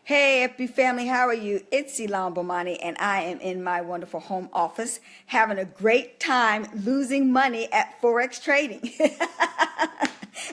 Hey, happy family, how are you? It's Ilan Bomani, and I am in my wonderful home office having a great time losing money at Forex trading.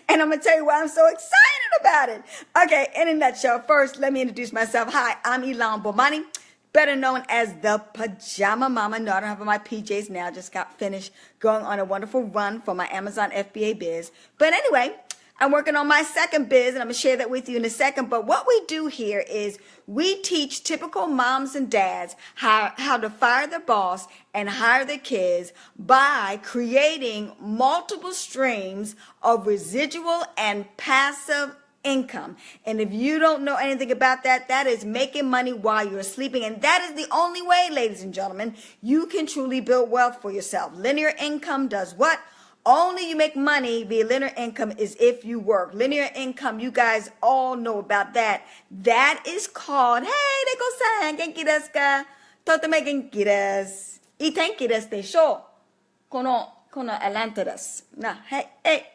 And I'm going to tell you why I'm so excited about it. Okay, in a nutshell, first, let me introduce myself. Hi, I'm Ilan Bomani, better known as the Pajama Mama. No, I don't have on my PJs now. Just got finished going on a wonderful run for my Amazon FBA biz. But anyway, I'm working on my second biz, and I'm going to share that with you in a second. But what we do here is we teach typical moms and dads how to fire their boss and hire their kids by creating multiple streams of residual and passive income. And if you don't know anything about that, that is making money while you're sleeping. And that is the only way, ladies and gentlemen, you can truly build wealth for yourself. Linear income does what? Only you make money via linear income is if you work. Linear income, you guys all know about that. That is called, hey, de ko-san, genki desu ka? Toteme genki desu. Y tenki desu desho. Kono adelante desu. Na, hey.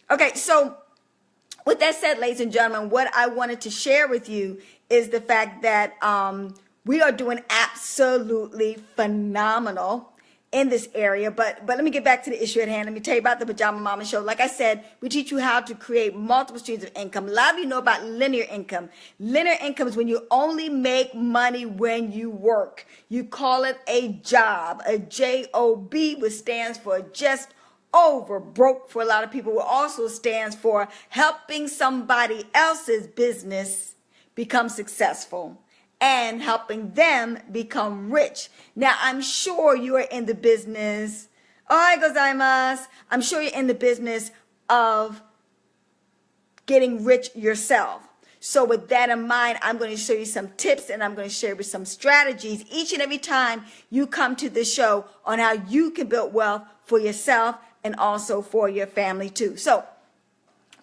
Okay, so with that said, ladies and gentlemen, what I wanted to share with you is the fact that we are doing absolutely phenomenal in this area, but let me get back to the issue at hand. Let me tell you about the Pajama Mama Show. Like I said, we teach you how to create multiple streams of income. A lot of you know about linear income. Linear income is when you only make money when you work. You call it a job, a J-O-B, which stands for just over broke for a lot of people. It also stands for helping somebody else's business become successful and helping them become rich. Now, I'm sure you are in the business. Ohayou gozaimasu. I'm sure you're in the business of getting rich yourself. So with that in mind, I'm going to show you some tips, and I'm going to share with some strategies each and every time you come to the show on how you can build wealth for yourself and also for your family too. So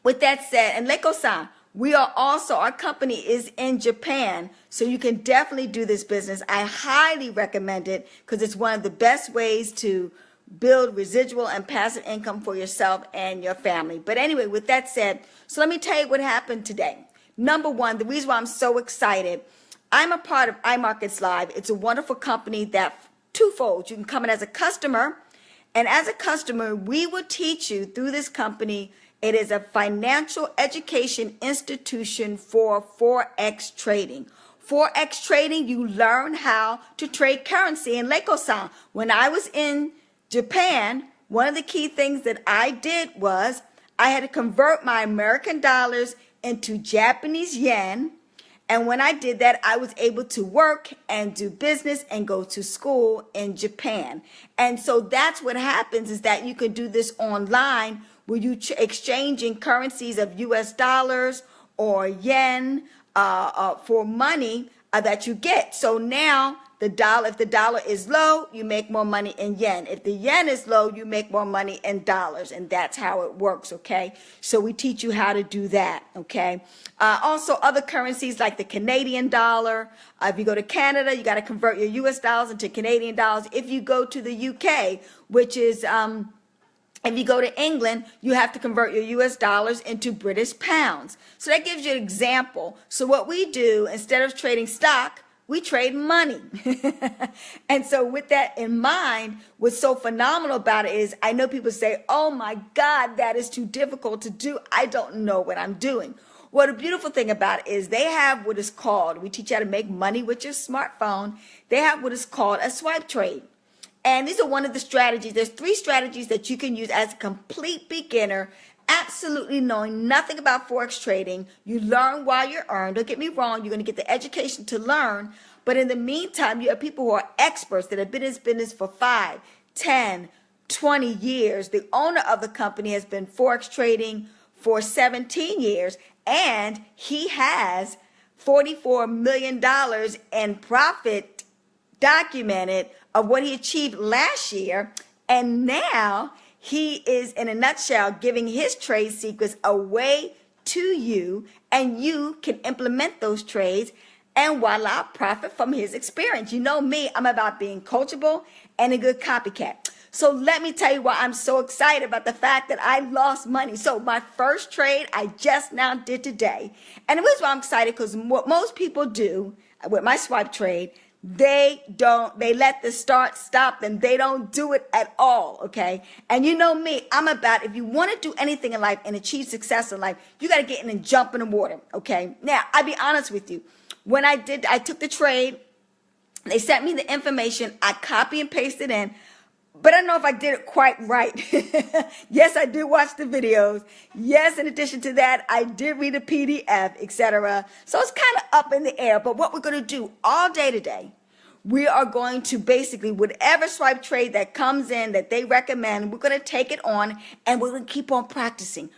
with that said, and Leiko-san, we are also, our company is in Japan, so you can definitely do this business. I highly recommend it because it's one of the best ways to build residual and passive income for yourself and your family. But anyway, with that said, so let me tell you what happened today. Number one, the reason why I'm so excited, I'm a part of iMarkets Live. It's a wonderful company that twofold. You can come in as a customer, and as a customer, we will teach you through this company. It is a financial education institution for Forex trading. Forex trading, you learn how to trade currency. And Leiko-san, when I was in Japan, one of the key things that I did was I had to convert my American dollars into Japanese yen. And when I did that, I was able to work and do business and go to school in Japan. And so that's what happens, is that you can do this online where you exchanging currencies of U.S. dollars or yen for money that you get. So now the dollar, if the dollar is low, you make more money in yen. If the yen is low, you make more money in dollars. And that's how it works, okay? So we teach you how to do that, okay? Also, other currencies like the Canadian dollar. If you go to Canada, you got to convert your U.S. dollars into Canadian dollars. If you go to the U.K., which is if you go to England, you have to convert your U.S. dollars into British pounds. So that gives you an example. So what we do, instead of trading stock, we trade money. And so with that in mind, what's so phenomenal about it is I know people say, oh my God, that is too difficult to do. I don't know what I'm doing. Well, the beautiful thing about it is they have what is called, we teach you how to make money with your smartphone. They have what is called a swipe trade. And these are one of the strategies. There's 3 strategies that you can use as a complete beginner, absolutely knowing nothing about Forex trading. You learn while you earn. Don't get me wrong. You're going to get the education to learn. But in the meantime, you have people who are experts that have been in this business for 5, 10, 20 years. The owner of the company has been Forex trading for 17 years, and he has $44 million in profit documented of what he achieved last year. And now he is, in a nutshell, giving his trade secrets away to you, and you can implement those trades and voila, profit from his experience. You know me, I'm about being coachable and a good copycat. So let me tell you why I'm so excited about the fact that I lost money. So my first trade I just now did today. And the reason why I'm excited, because what most people do with my swipe trade, they let the start stop them. They don't do it at all, okay? And you know me, I'm about, if you want to do anything in life and achieve success in life, you got to get in and jump in the water, okay? Now, I'll be honest with you. When I took the trade, they sent me the information, I copy and pasted in, but I don't know if I did it quite right. Yes, I did watch the videos. Yes, in addition to that, I did read a PDF, etc. So it's kind of up in the air. But what we're going to do all day today, we are going to basically, whatever swipe trade that comes in that they recommend, we're going to take it on and we're going to keep on practicing,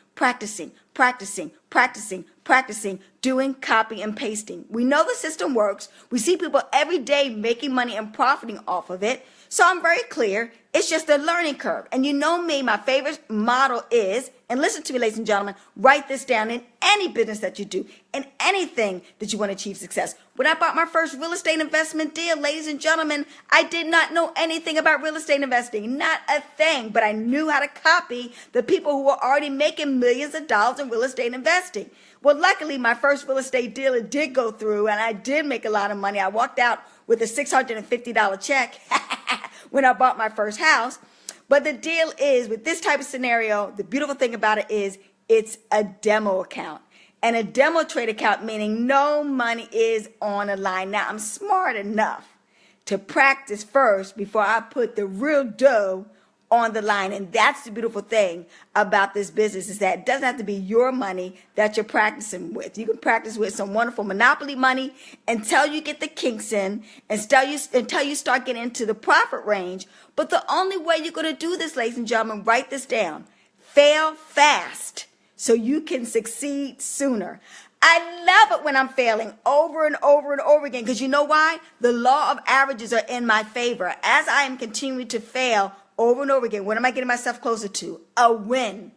doing copy and pasting. We know the system works. We see people every day making money and profiting off of it. So I'm very clear. It's just a learning curve. And you know me, my favorite model is, and listen to me, ladies and gentlemen, write this down in any business that you do, in anything that you want to achieve success. When I bought my first real estate investment deal, ladies and gentlemen, I did not know anything about real estate investing, not a thing, but I knew how to copy the people who were already making millions of dollars in real estate investing. Well, luckily, my first real estate deal, it did go through, and I did make a lot of money. I walked out with a $650 check when I bought my first house. But the deal is, with this type of scenario, the beautiful thing about it is it's a demo account. And a demo trade account, meaning no money is on the line. Now, I'm smart enough to practice first before I put the real dough on the line. And that's the beautiful thing about this business, is that it doesn't have to be your money that you're practicing with. You can practice with some wonderful monopoly money until you get the kinks in, until you start getting into the profit range. But the only way you're going to do this, ladies and gentlemen, write this down: fail fast so you can succeed sooner. I love it when I'm failing over and over and over again, because you know why? The law of averages are in my favor. As I am continuing to fail over and over again, what am I getting myself closer to? A win,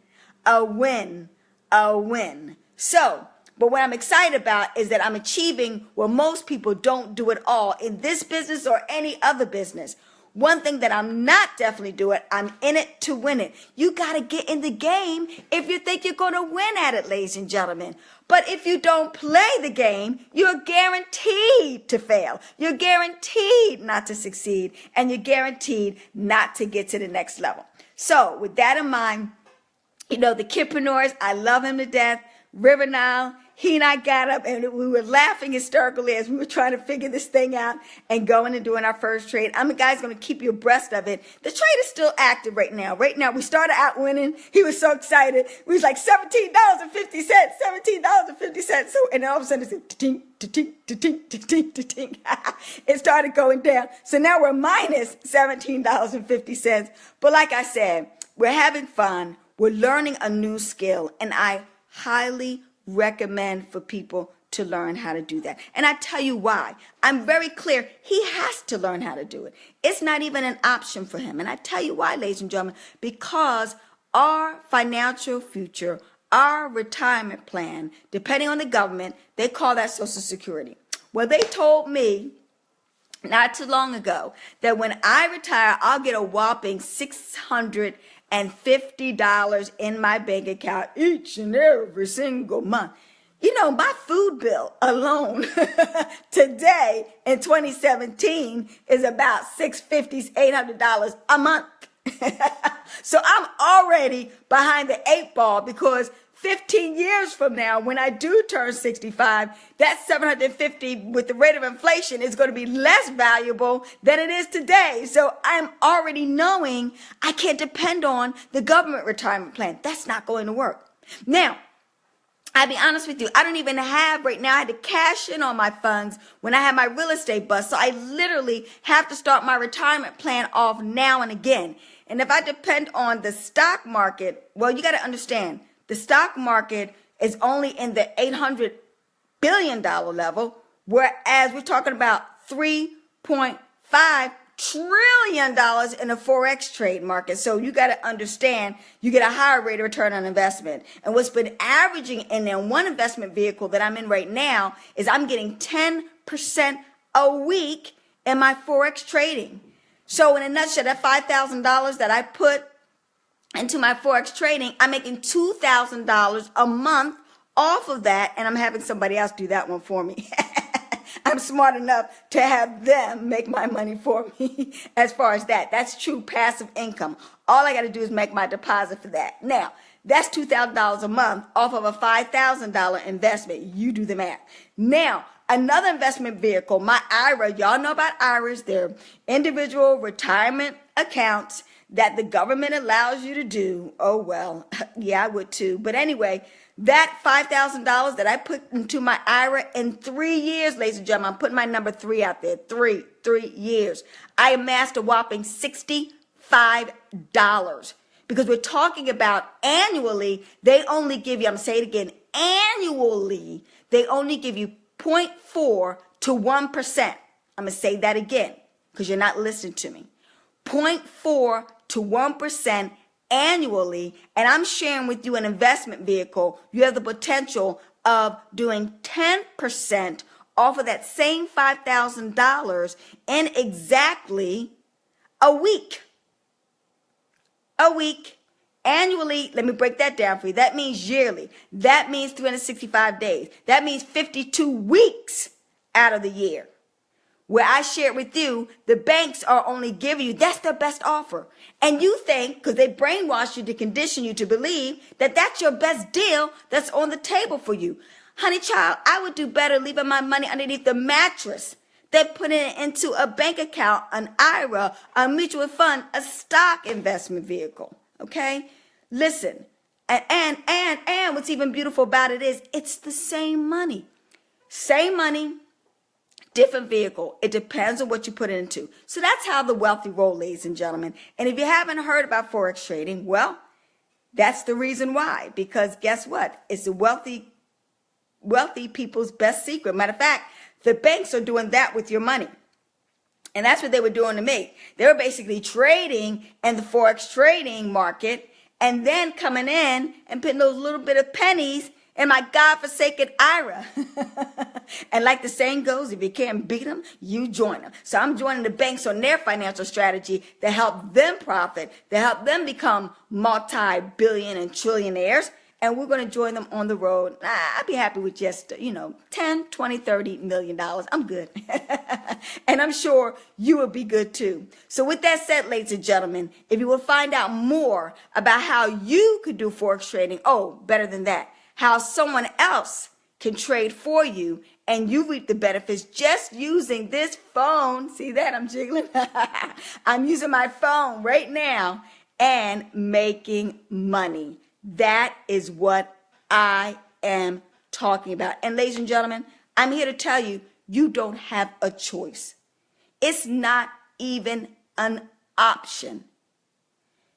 a win, a win. So, but what I'm excited about is that I'm achieving what most people don't do at all in this business or any other business. One thing that I'm not definitely doing, I'm in it to win it. You got to get in the game if you think you're going to win at it, ladies and gentlemen. But if you don't play the game, you're guaranteed to fail. You're guaranteed not to succeed, and you're guaranteed not to get to the next level. So with that in mind, you know, the kidpreneurs, I love him to death. River Nile, he and I got up and we were laughing hysterically as we were trying to figure this thing out and going and doing our first trade. I'm a guy's going to keep you abreast of it. The trade is still active right now. Right now, we started out winning. He was so excited. We was like $17.50, $17.50. So, and all of a sudden, it's ting, ting, ting, ting, ting. It started going down. So now we're minus $17.50. But like I said, we're having fun. We're learning a new skill, and I highly recommend for people to learn how to do that. And I tell you why. I'm very clear. He has to learn how to do it. It's not even an option for him. And I tell you why, ladies and gentlemen, because our financial future, our retirement plan, depending on the government, they call that Social Security. Well, they told me not too long ago that when I retire, I'll get a whopping $650 in my bank account each and every single month. You know, my food bill alone today in 2017 is about $650, $800 a month. So I'm already behind the 8 ball, because 15 years from now, when I do turn 65, that $750 with the rate of inflation is going to be less valuable than it is today. So I'm already knowing I can't depend on the government retirement plan. That's not going to work. Now, I'll be honest with you, I don't even have right now. I had to cash in on my funds when I had my real estate bust. So I literally have to start my retirement plan off now and again. And if I depend on the stock market, well, you got to understand, the stock market is only in the $800 billion level, whereas we're talking about $3.5 trillion in the Forex trade market. So you got to understand, you get a higher rate of return on investment. And what's been averaging in there, one investment vehicle that I'm in right now, is I'm getting 10% a week in my Forex trading. So in a nutshell, that $5,000 that I put into my Forex trading, I'm making $2,000 a month off of that, and I'm having somebody else do that one for me. I'm smart enough to have them make my money for me as far as that. That's true passive income. All I got to do is make my deposit for that. Now, that's $2,000 a month off of a $5,000 investment. You do the math. Now, another investment vehicle, my IRA, y'all know about IRAs. They're individual retirement accounts that the government allows you to do. Oh, well, yeah, I would too. But anyway, that $5,000 that I put into my IRA in 3 years, ladies and gentlemen, I'm putting my number 3 out there, 3 years, I amassed a whopping $65. Because we're talking about annually, they only give you, I'm going to say it again, annually, they only give you 0.4 to 1%. I'm going to say that again because you're not listening to me. 0.4 to 1% annually, and I'm sharing with you an investment vehicle. You have the potential of doing 10% off of that same $5,000 in exactly a week. A week. Annually, let me break that down for you. That means yearly. That means 365 days. That means 52 weeks out of the year. Where I shared with you, the banks are only giving you, that's their best offer. And you think, because they brainwash you to condition you to believe that that's your best deal that's on the table for you. Honey child, I would do better leaving my money underneath the mattress than putting it into a bank account, an IRA, a mutual fund, a stock investment vehicle. Okay? Listen, and what's even beautiful about it is it's the same money. Same money. Different vehicle. It depends on what you put it into. So that's how the wealthy roll, ladies and gentlemen. And if you haven't heard about Forex trading, well, that's the reason why. Because guess what? It's the wealthy people's best secret. Matter of fact, the banks are doing that with your money. And that's what they were doing to me. They were basically trading in the Forex trading market and then coming in and putting those little bit of pennies in my godforsaken IRA. And like the saying goes, if you can't beat them, you join them. So I'm joining the banks on their financial strategy to help them profit, to help them become multi-billion and trillionaires. And we're going to join them on the road. I'd be happy with just, 10, 20, $30 million. I'm good. And I'm sure you will be good too. So with that said, ladies and gentlemen, if you will find out more about how you could do Forex trading, better than that, how someone else can trade for you and you reap the benefits just using this phone. See that? I'm jiggling. I'm using my phone right now and making money. That is what I am talking about. And ladies and gentlemen, I'm here to tell you, you don't have a choice. It's not even an option.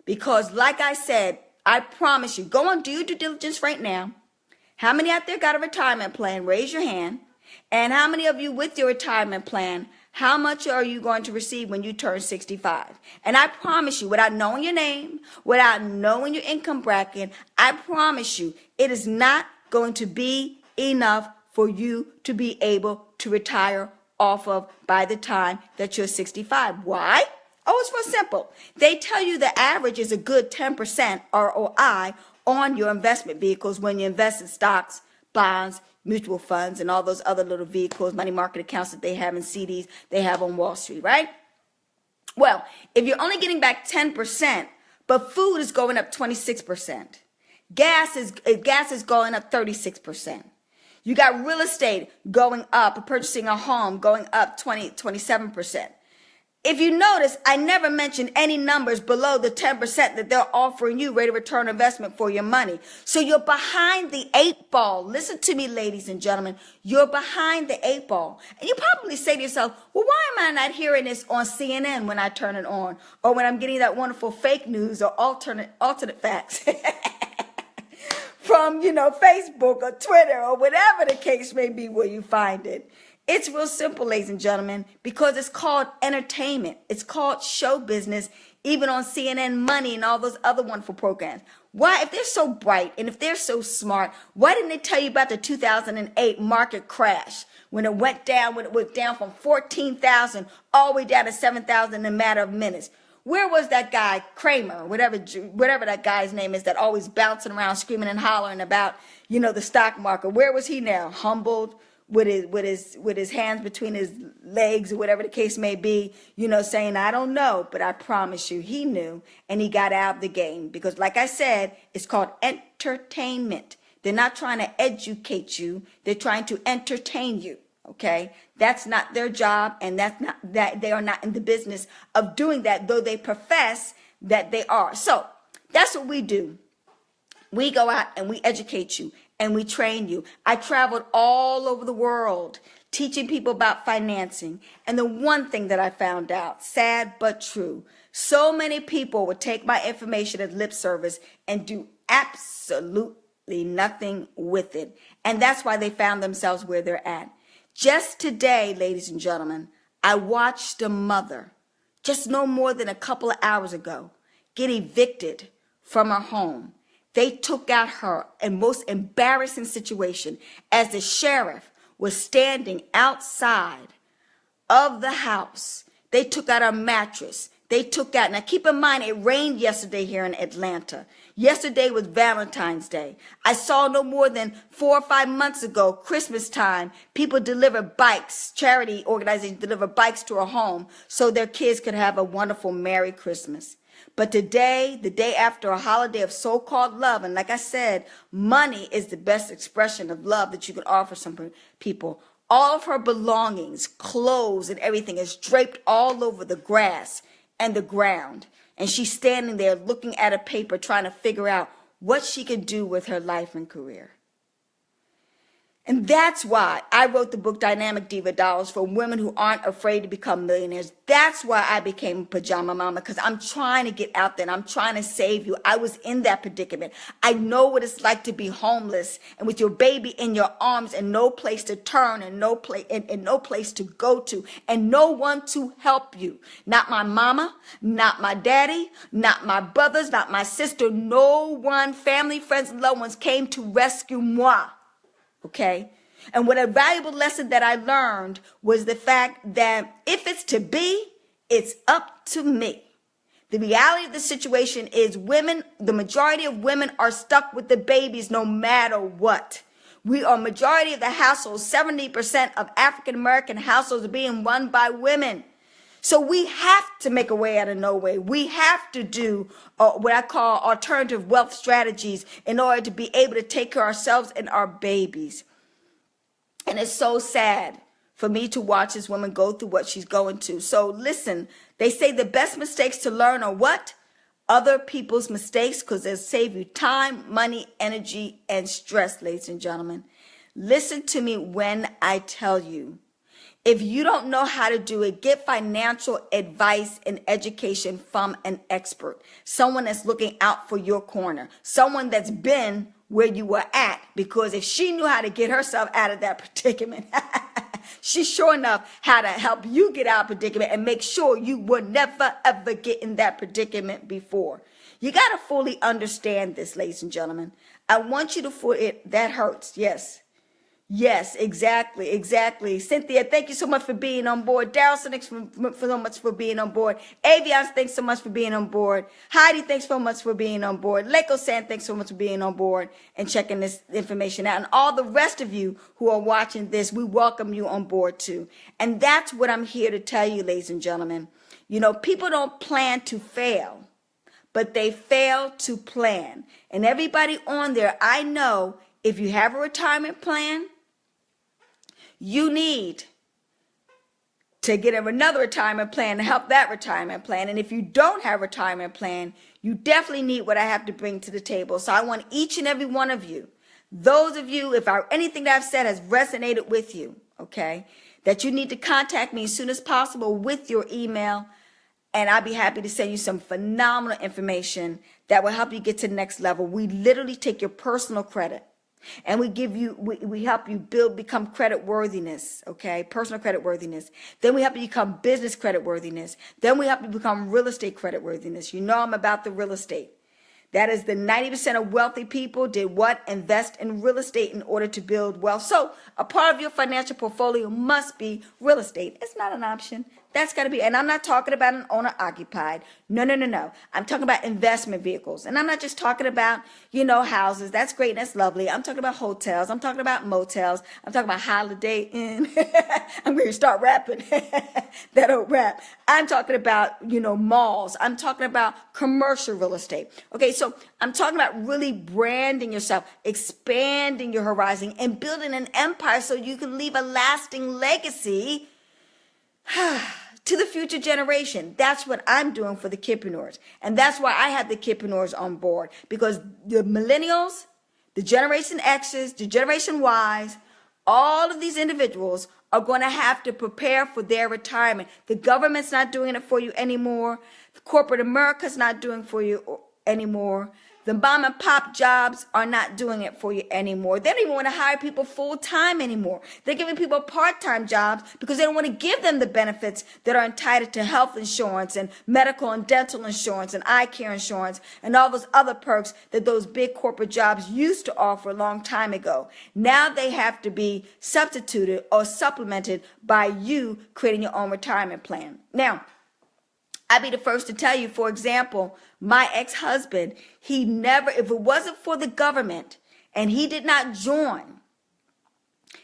Because like I said, I promise you, go and do your due diligence right now. How many out there got a retirement plan? Raise your hand. And how many of you with your retirement plan, how much are you going to receive when you turn 65? And I promise you, without knowing your name, without knowing your income bracket, I promise you, it is not going to be enough for you to be able to retire off of by the time that you're 65. Why? It's real simple. They tell you the average is a good 10% ROI on your investment vehicles when you invest in stocks, bonds, mutual funds, and all those other little vehicles, money market accounts that they have in CDs they have on Wall Street, right? Well, if you're only getting back 10%, but food is going up 26%, gas is going up 36%. You got real estate going up, purchasing a home going up 27%. If you notice, I never mentioned any numbers below the 10% that they're offering you rate of return investment for your money. So you're behind the 8 ball. Listen to me, ladies and gentlemen. You're behind the 8 ball. And you probably say to yourself, well, why am I not hearing this on CNN when I turn it on? Or when I'm getting that wonderful fake news or alternate facts from, Facebook or Twitter or whatever the case may be where you find it. It's real simple, ladies and gentlemen, because it's called entertainment. It's called show business. even on CNN Money and all those other wonderful programs. Why, if they're so bright and if they're so smart, why didn't they tell you about the 2008 market crash when it went down, when it was down from 14,000 all the way down to 7,000 in a matter of minutes? Where was that guy, Kramer, whatever that guy's name is, that always bouncing around screaming and hollering about, the stock market? Where was he now? Humbled, with his hands between his legs or whatever the case may be, saying, I don't know, but I promise you he knew, and he got out of the game. Because like I said, it's called entertainment. They're not trying to educate you. They're trying to entertain you. Okay, that's not their job, and they are not in the business of doing that, though they profess that they are. So that's what we do. We go out and we educate you and we train you. I traveled all over the world teaching people about financing. And the one thing that I found out, sad but true, so many people would take my information as lip service and do absolutely nothing with it. And that's why they found themselves where they're at. Just today, ladies and gentlemen, I watched a mother, just no more than a couple of hours ago, get evicted from her home. They took out her most embarrassing situation as the sheriff was standing outside of the house. They took out her mattress. Now keep in mind, it rained yesterday here in Atlanta. Yesterday was Valentine's Day. I saw no more than 4 or 5 months ago, Christmas time, people deliver bikes, charity organizations deliver bikes to a home so their kids could have a wonderful Merry Christmas. But today, the day after a holiday of so-called love, and like I said, money is the best expression of love that you can offer some people. All of her belongings, clothes and everything is draped all over the grass and the ground. And she's standing there looking at a paper trying to figure out what she can do with her life and career. And that's why I wrote the book Dynamic Diva Dollars for women who aren't afraid to become millionaires. That's why I became Pajama Mama, because I'm trying to get out there and I'm trying to save you. I was in that predicament. I know what it's like to be homeless and with your baby in your arms and no place to turn and no place to go to and no one to help you. Not my mama, not my daddy, not my brothers, not my sister. No one, family, friends, and loved ones came to rescue moi. Okay. And what a valuable lesson that I learned was the fact that if it's to be, it's up to me. The reality of the situation is the majority of women are stuck with the babies no matter what. We are majority of the households, 70% of African American households are being run by women. So we have to make a way out of no way. We have to do what I call alternative wealth strategies in order to be able to take care of ourselves and our babies. And it's so sad for me to watch this woman go through what she's going to. So listen, they say the best mistakes to learn are what? Other people's mistakes, because they'll save you time, money, energy, and stress, ladies and gentlemen. Listen to me when I tell you. If you don't know how to do it, get financial advice and education from an expert, someone that's looking out for your corner, someone that's been where you were at, because if she knew how to get herself out of that predicament, she's sure enough how to help you get out of predicament and make sure you would never, ever get in that predicament before. You got to fully understand this, ladies and gentlemen. I want you to fully, that hurts, yes. Yes, exactly. Cynthia, thank you so much for being on board. Daryl, thanks so much for being on board. Avion, thanks so much for being on board. Heidi, thanks so much for being on board. Leko-san, thanks so much for being on board and checking this information out. And all the rest of you who are watching this, we welcome you on board too. And that's what I'm here to tell you, ladies and gentlemen. People don't plan to fail, but they fail to plan. And everybody on there, I know if you have a retirement plan, you need to get another retirement plan to help that retirement plan. And if you don't have a retirement plan, you definitely need what I have to bring to the table. So I want each and every one of you, those of you, if anything that I've said has resonated with you, okay, that you need to contact me as soon as possible with your email. And I'll be happy to send you some phenomenal information that will help you get to the next level. We literally take your personal credit And we help you become credit worthiness, okay? Personal credit worthiness. Then we help you become business credit worthiness. Then we help you become real estate credit worthiness. You know I'm about the real estate. That is the 90% of wealthy people did what? Invest in real estate in order to build wealth. So a part of your financial portfolio must be real estate. It's not an option. That's got to be, and I'm not talking about an owner occupied. No, no, no, no. I'm talking about investment vehicles. And I'm not just talking about, houses. That's great. That's lovely. I'm talking about hotels. I'm talking about motels. I'm talking about Holiday Inn. I'm going to start rapping that old rap. I'm talking about, malls. I'm talking about commercial real estate. Okay, so I'm talking about really branding yourself, expanding your horizon, and building an empire so you can leave a lasting legacy to the future generation. That's what I'm doing for the kidpreneurs. And that's why I have the kidpreneurs on board, because the millennials, the Generation X's, the Generation Y's, all of these individuals are going to have to prepare for their retirement. The government's not doing it for you anymore. Corporate America's not doing it for you anymore. The mom and pop jobs are not doing it for you anymore. They don't even want to hire people full time anymore. They're giving people part-time jobs because they don't want to give them the benefits that are entitled to health insurance and medical and dental insurance and eye care insurance and all those other perks that those big corporate jobs used to offer a long time ago. Now they have to be substituted or supplemented by you creating your own retirement plan. Now, I'd be the first to tell you, for example, my ex-husband, if it wasn't for the government and he did not join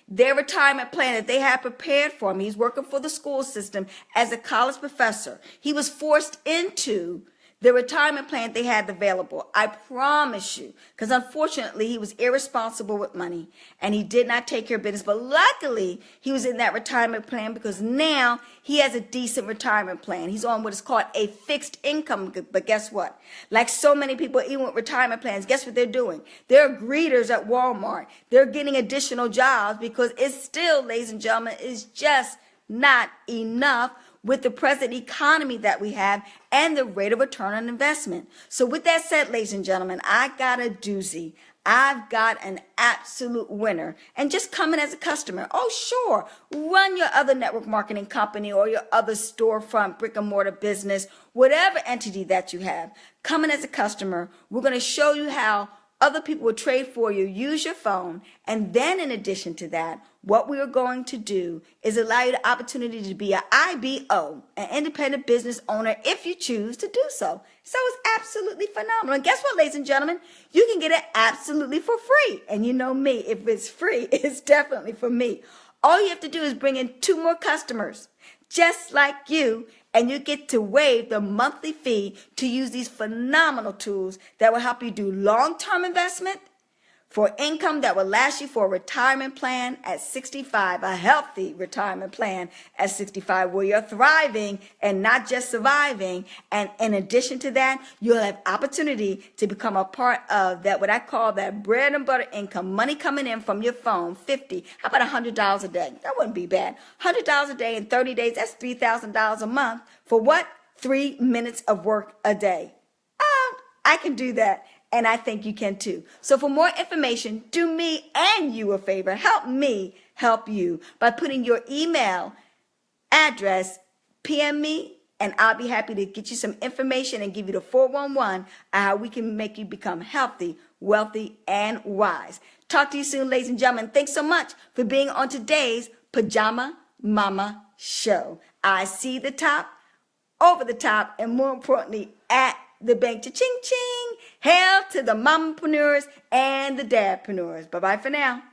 their retirement plan that they had prepared for him, he's working for the school system as a college professor. He was forced into the retirement plan they had available. I promise you, because unfortunately he was irresponsible with money and he did not take care of business. But luckily he was in that retirement plan because now he has a decent retirement plan. He's on what is called a fixed income. But guess what? Like so many people, even with retirement plans, guess what they're doing? They're greeters at Walmart. They're getting additional jobs because it's still, ladies and gentlemen, is just not enough with the present economy that we have and the rate of return on investment. So with that said, ladies and gentlemen, I got a doozy. I've got an absolute winner. And just come in as a customer. Oh, sure. Run your other network marketing company or your other storefront, brick and mortar business, whatever entity that you have. Come in as a customer. We're going to show you how other people will trade for you. Use your phone. And then in addition to that, what we are going to do is allow you the opportunity to be an IBO, an independent business owner, if you choose to do so. So it's absolutely phenomenal. And guess what, ladies and gentlemen? You can get it absolutely for free. And you know me, if it's free, it's definitely for me. All you have to do is bring in 2 more customers, just like you, and you get to waive the monthly fee to use these phenomenal tools that will help you do long-term investment for income that will last you for a retirement plan at 65, a healthy retirement plan at 65 where you're thriving and not just surviving. And in addition to that, you'll have opportunity to become a part of that, what I call that bread and butter income, money coming in from your phone, 50, how about $100 a day? That wouldn't be bad. $100 a day in 30 days, that's $3,000 a month for what? 3 minutes of work a day. I can do that. And I think you can too. So for more information, do me and you a favor. Help me help you by putting your email address, PM me, and I'll be happy to get you some information and give you the 411 on how we can make you become healthy, wealthy, and wise. Talk to you soon, ladies and gentlemen. Thanks so much for being on today's Pajama Mama show. I see the top, over the top, and more importantly, at the bank. Cha-ching, ching. Hail to the mompreneurs and the dadpreneurs. Bye-bye for now.